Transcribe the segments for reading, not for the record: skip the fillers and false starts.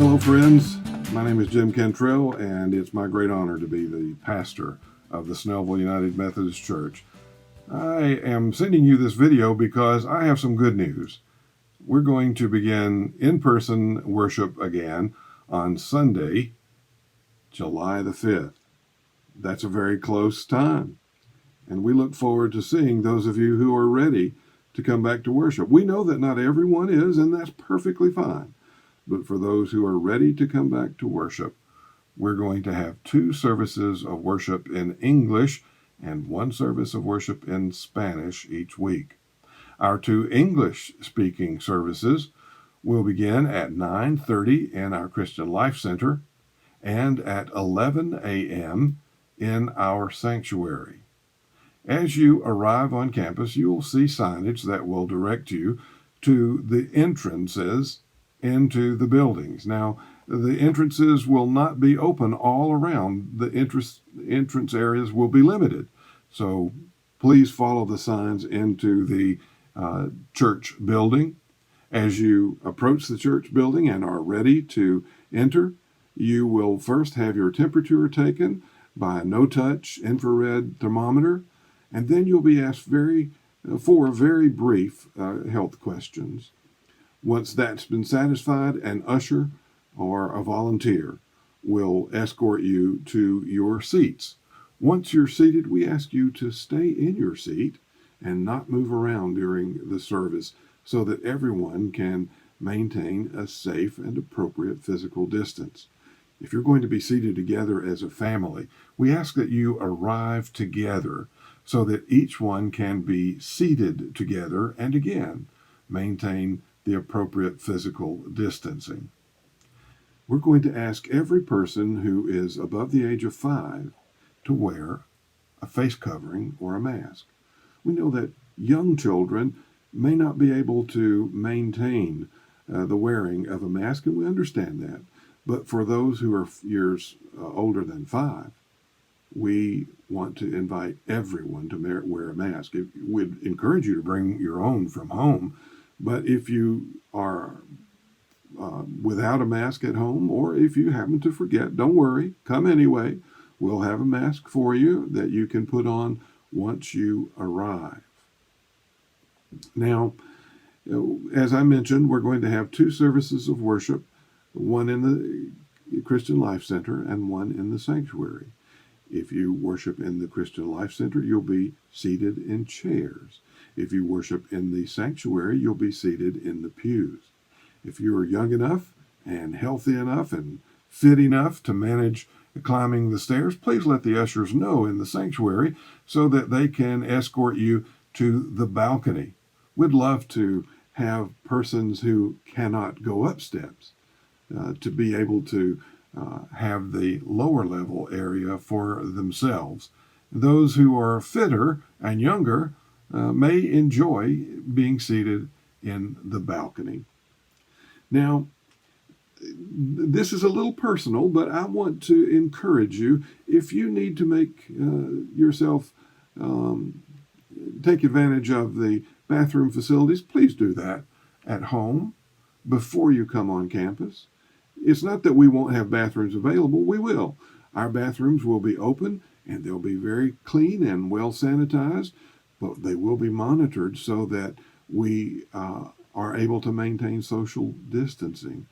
Hello, friends. My name is Jim Cantrell, and it's my great honor to be the pastor of the Snellville United Methodist Church. I am sending you this video because I have some good news. We're going to begin in-person worship again on Sunday, July the 5th. That's a very close time, and we look forward to seeing those of you who are ready to come back to worship. We know that not everyone is, and that's perfectly fine. But for those who are ready to come back to worship, we're going to have 2 services of worship in English and 1 service of worship in Spanish each week. Our 2 English-speaking services will begin at 9:30 in our Christian Life Center and at 11 a.m. in our sanctuary. As you arrive on campus, you will see signage that will direct you to the entrances into the buildings. Now, the entrances will not be open all around. The entrance areas will be limited. So please follow the signs into the church building. As you approach the church building and are ready to enter, you will first have your temperature taken by a no-touch infrared thermometer, and then you'll be asked for very brief health questions. Once that's been satisfied, an usher or a volunteer will escort you to your seats. Once you're seated, we ask you to stay in your seat and not move around during the service so that everyone can maintain a safe and appropriate physical distance. If you're going to be seated together as a family, we ask that you arrive together so that each one can be seated together and again maintain the appropriate physical distancing. We're going to ask every person who is above the age of 5 to wear a face covering or a mask. We know that young children may not be able to maintain the wearing of a mask, and we understand that. But for those who are years older than 5, we want to invite everyone to wear a mask. We'd encourage you to bring your own from home. But if you are without a mask at home, or if you happen to forget, don't worry, come anyway. We'll have a mask for you that you can put on once you arrive. Now, as I mentioned, we're going to have 2 services of worship, one in the Christian Life Center and one in the sanctuary. If you worship in the Christian Life Center, you'll be seated in chairs. If you worship in the sanctuary, you'll be seated in the pews. If you are young enough and healthy enough and fit enough to manage climbing the stairs, please let the ushers know in the sanctuary so that they can escort you to the balcony. We'd love to have persons who cannot go up steps to be able to have the lower level area for themselves. Those who are fitter and younger may enjoy being seated in the balcony. Now, this is a little personal, but I want to encourage you, if you need to make yourself take advantage of the bathroom facilities, please do that at home before you come on campus. It's not that we won't have bathrooms available. We will. Our bathrooms will be open, and they'll be very clean and well sanitized, but they will be monitored so that we are able to maintain social distancing.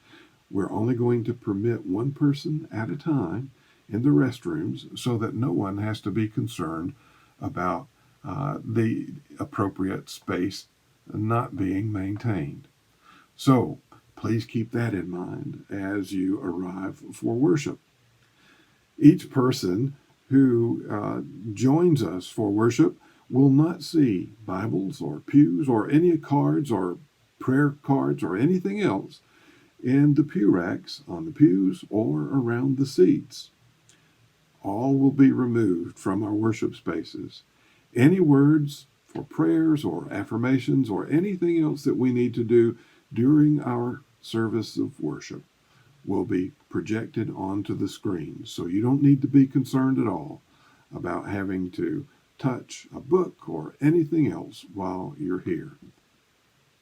We're only going to permit 1 person at a time in the restrooms so that no one has to be concerned about the appropriate space not being maintained. So please keep that in mind as you arrive for worship. Each person who joins us for worship will not see Bibles or pews or any cards or prayer cards or anything else in the pew racks on the pews or around the seats. All will be removed from our worship spaces. Any words for prayers or affirmations or anything else that we need to do during our service of worship will be projected onto the screen. So you don't need to be concerned at all about having to touch a book or anything else while you're here.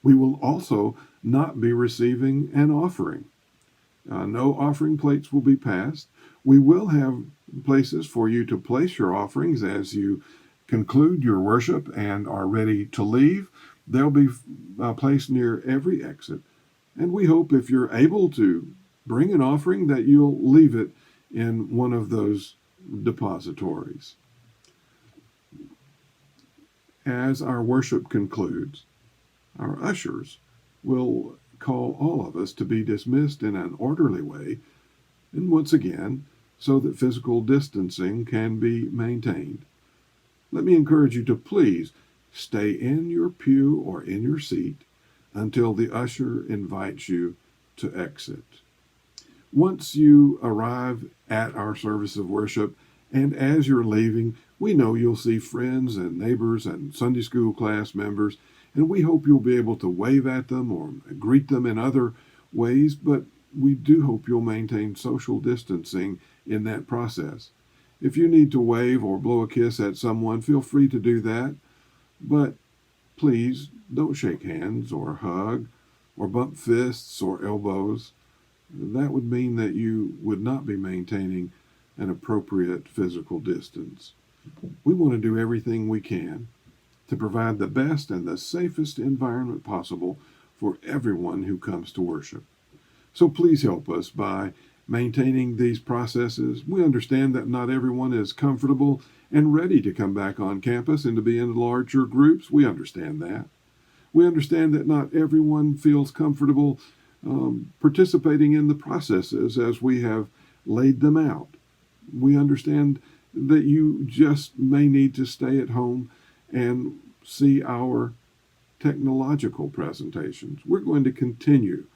We will also not be receiving an offering. No offering plates will be passed. We will have places for you to place your offerings as you conclude your worship and are ready to leave. They'll be placed near every exit. And we hope if you're able to bring an offering that you'll leave it in one of those depositories. As our worship concludes, our ushers will call all of us to be dismissed in an orderly way, and once again, so that physical distancing can be maintained. Let me encourage you to please stay in your pew or in your seat until the usher invites you to exit. Once you arrive at our service of worship, and as you're leaving, we know you'll see friends and neighbors and Sunday school class members, and we hope you'll be able to wave at them or greet them in other ways, but we do hope you'll maintain social distancing in that process. If you need to wave or blow a kiss at someone, feel free to do that, but please don't shake hands or hug or bump fists or elbows. That would mean that you would not be maintaining an appropriate physical distance. We want to do everything we can to provide the best and the safest environment possible for everyone who comes to worship. So please help us by maintaining these processes. We understand that not everyone is comfortable and ready to come back on campus and to be in larger groups. We understand that. We understand that not everyone feels comfortable participating in the processes as we have laid them out. We understand that you just may need to stay at home and see our technological presentations. We're going to continue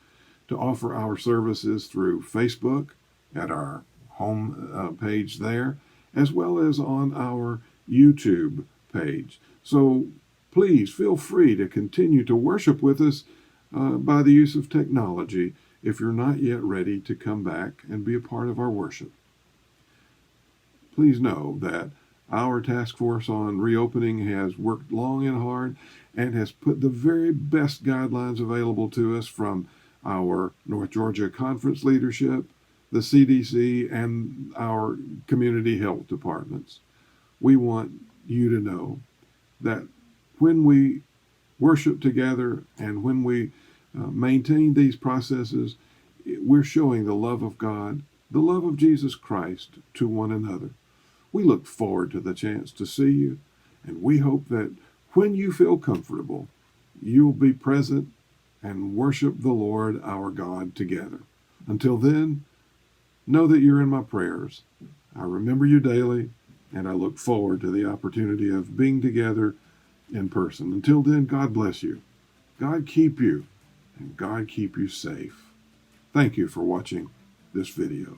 to offer our services through Facebook at our home page there, as well as on our YouTube page. So please feel free to continue to worship with us by the use of technology if you're not yet ready to come back and be a part of our worship. Please know that our task force on reopening has worked long and hard and has put the very best guidelines available to us from our North Georgia Conference leadership, the CDC, and our community health departments. We want you to know that when we worship together and when we maintain these processes, we're showing the love of God, the love of Jesus Christ to one another. We look forward to the chance to see you, and we hope that when you feel comfortable, you'll be present and worship the Lord our God together. Until then, know that you're in my prayers. I remember you daily, and I look forward to the opportunity of being together in person. Until then, God bless you. God keep you, and God keep you safe. Thank you for watching this video.